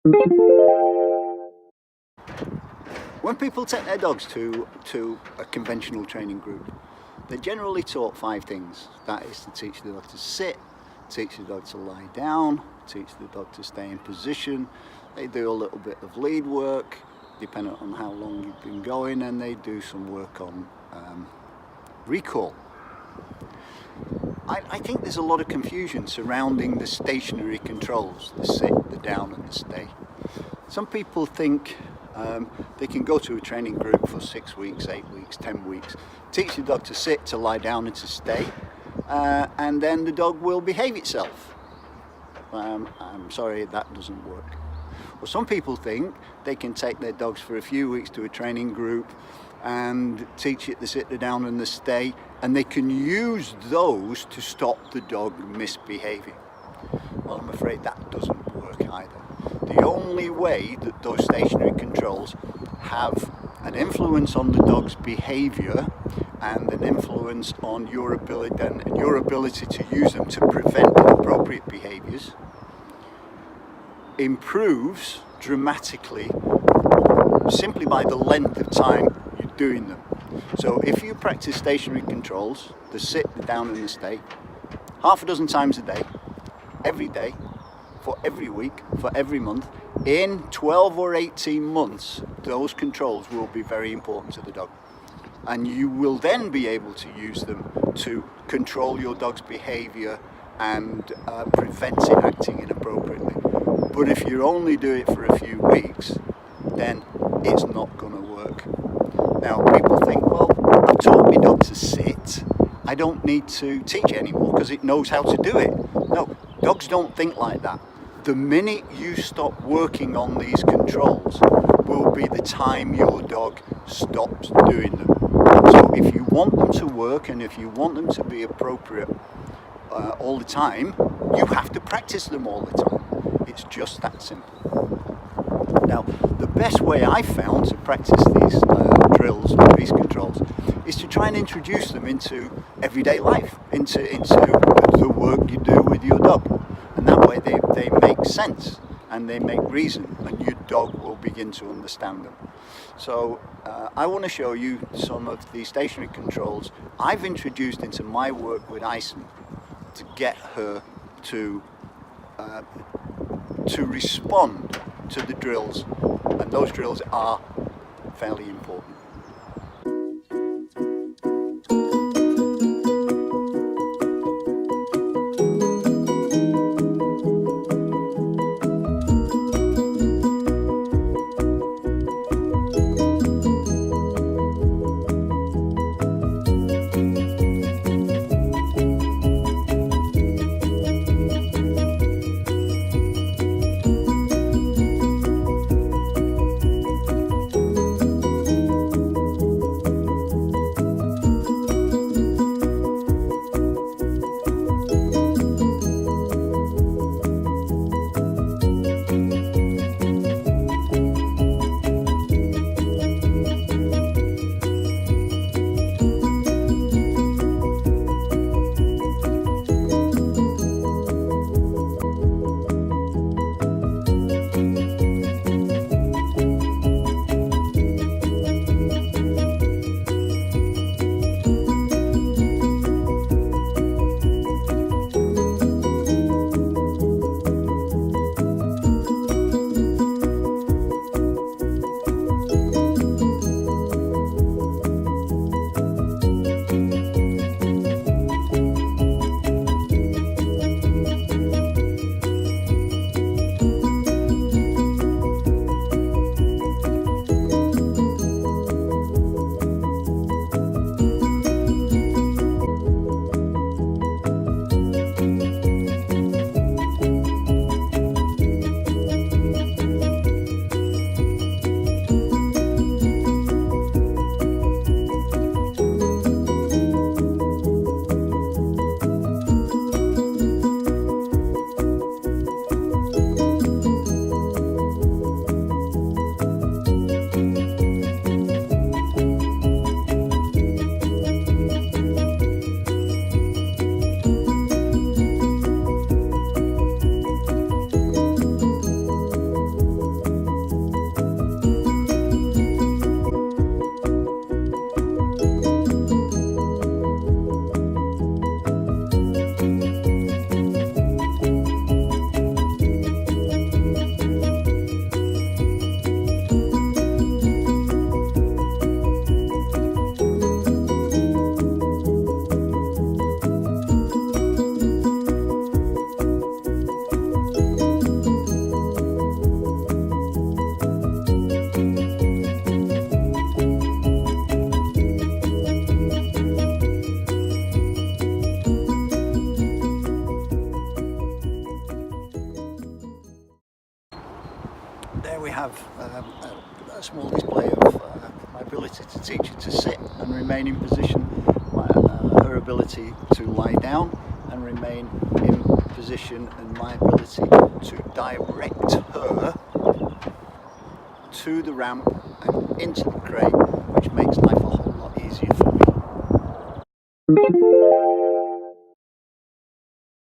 When people take their dogs to a conventional training group, they're generally taught 5 things. That is to teach the dog to sit, teach the dog to lie down, teach the dog to stay in position. They do a little bit of lead work, depending on how long you've been going, and they do some work on recall. I think there's a lot of confusion surrounding the stationary controls, the sit, the down and the stay. Some people think they can go to a training group for 6 weeks, 8 weeks, 10 weeks, teach the dog to sit, to lie down and to stay, and then the dog will behave itself. I'm sorry, that doesn't work. Well, some people think they can take their dogs for a few weeks to a training group and teach it the sit, the down and the stay, and they can use those to stop the dog misbehaving. Well, I'm afraid that doesn't work either. The only way that those stationary controls have an influence on the dog's behaviour and an influence on your ability to use them to prevent inappropriate behaviours improves dramatically simply by the length of time you're doing them. So if you practice stationary controls, the sit, the down and the stay, half a dozen times a day, every day, for every week, for every month, in 12 or 18 months, those controls will be very important to the dog. And you will then be able to use them to control your dog's behaviour and prevent it acting inappropriately. But if you only do it for a few weeks, then it's not going to work. Now, people think, well, I've taught my dog to sit, I don't need to teach it anymore because it knows how to do it. No, dogs don't think like that. The minute you stop working on these controls will be the time your dog stops doing them. So if you want them to work and if you want them to be appropriate all the time, you have to practice them all the time. It's just that simple. Now, the best way I've found to practice these drills, these controls, is to try and introduce them into everyday life, into the work you do with your dog. And that way they make sense and they make reason, and your dog will begin to understand them. So I want to show you some of the stationary controls I've introduced into my work with Eisen to get her to respond to the drills, and those drills are fairly important. there we have a small display of my ability to teach her to sit and remain in position, her ability to lie down and remain in position, and my ability to direct her to the ramp and into the crate, which makes life a whole lot easier for me.